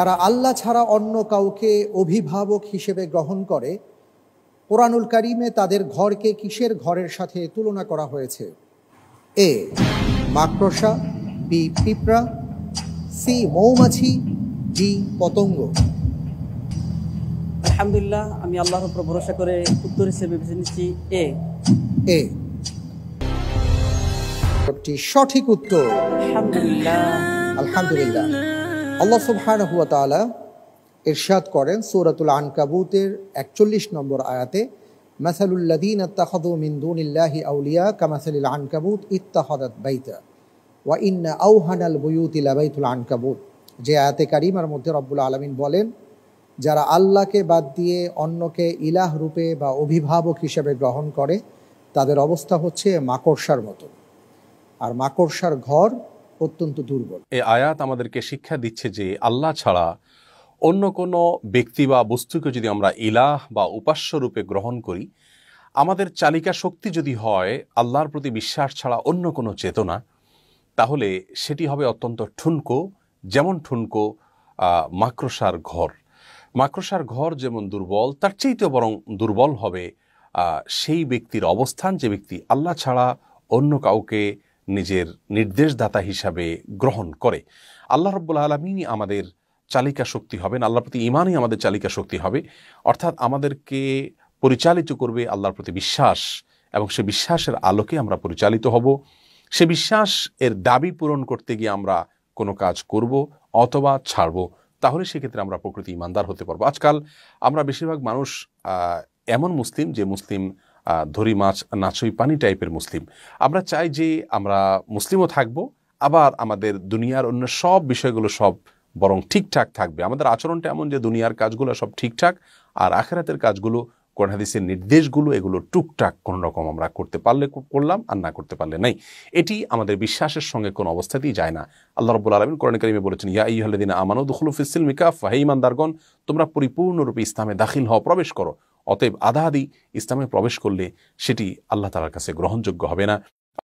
যারা আল্লাহ ছাড়া অন্য কাউকে অভিভাবক হিসেবে গ্রহণ করে, কোরআনুল কারীমে তাদের ঘরকে কিসের ঘরের সাথে তুলনা করা হয়েছে? এ মাকড়সা, বি পিঁপড়া, সি মৌমাছি, ডি পতঙ্গ। আলহামদুলিল্লাহ, আমি আল্লাহর উপর ভরসা করে উত্তর হিসেবে বেছে নিচ্ছি এ। সঠিক উত্তর। আলহামদুলিল্লাহ। আলহামদুলিল্লাহ। আল্লাহ সুবহানাহু ওয়া তাআলা ইরশাদ করেন সূরাতুল আনকাবুতের 41 নম্বর আয়াতে, মাসালুল লাযীনা ইত্তাখাযু মিন দুনিল্লাহি আউলিয়া কামাসালিল আনকাবুত ইত্তাখাযাত বাইতা ওয়া ইন্না আওহানাল বুয়ুতি লাবাইতুল আনকাবুত। যে আয়াতে কারিমার মধ্যে রব্বুল আলামিন বলেন, যারা আল্লাহকে বাদ দিয়ে অন্যকে ইলাহ রূপে বা অভিভাবক হিসেবে গ্রহণ করে তাদের অবস্থা হচ্ছে মাকড়সার মতো, আর মাকড়সার ঘর অত্যন্ত দুর্বল। এই আয়াত আমাদেরকে শিক্ষা দিচ্ছে যে আল্লাহ ছাড়া অন্য কোনো ব্যক্তি বা বস্তুকে যদি আমরা ইলাহ বা উপাস্য রূপে গ্রহণ করি, আমাদের চালিকা শক্তি যদি হয় আল্লাহর প্রতি বিশ্বাস ছাড়া অন্য কোনো চেতনা, তাহলে সেটি হবে অত্যন্ত ঠুনকো, যেমন ঠুনকো মাকড়সার ঘর। মাকড়সার ঘর যেমন দুর্বল, তার চেয়েও বরং দুর্বল হবে সেই ব্যক্তির অবস্থান যে ব্যক্তি আল্লাহ ছাড়া অন্য কাউকে নিজের নির্দেশদাতা হিসাবে গ্রহণ করে। আল্লাহ রাব্বুল আলামিনই আমাদের চালিকা শক্তি হবেন, আল্লাহর প্রতি ঈমানই আমাদের চালিকা শক্তি হবে, অর্থাৎ আমাদেরকে পরিচালিত করবে আল্লাহর প্রতি বিশ্বাস, এবং সে বিশ্বাসের আলোকে আমরা পরিচালিত হব। সে বিশ্বাস এর দাবি পূরণ করতে গিয়ে আমরা কোনো কাজ করব অথবা ছাড়ব, তাহলে সেক্ষেত্রে আমরা প্রকৃতি ঈমানদার হতে পারবো। আজকাল আমরা বেশিরভাগ মানুষ এমন মুসলিম যে মুসলিম ধরি মাছ নাচই পানি টাইপের মুসলিম। আমরা চাই যে আমরা মুসলিমও থাকবো, আবার আমাদের দুনিয়ার অন্য সব বিষয়গুলো সব বরং ঠিকঠাক থাকবে। আমাদের আচরণটা এমন যে দুনিয়ার কাজগুলো সব ঠিকঠাক, আর আখিরাতের কাজগুলো, কোরআন হাদিসের নির্দেশগুলো, এগুলো টুকটাক কোনো রকম আমরা করতে পারলে করলাম, আর না করতে পারলে নাই। এটি আমাদের বিশ্বাসের সঙ্গে কোনো অবস্থাতেই যায় না। আল্লাহ রাব্বুল আলামিন কোরআন কারীমে বলেছেন, ইয়া আইয়ুহাল্লাযীনা আমানু দুখুলু ফিস সিলমি কাফা, হে ঈমানদারগণ, তোমরা পরিপূর্ণরূপে ইসলামে দাখিল হও, প্রবেশ করো। অতএব আধা আধি ইসলামে প্রবেশ করলে সেটি আল্লাহ তাআলার কাছে গ্রহণযোগ্য হবে না।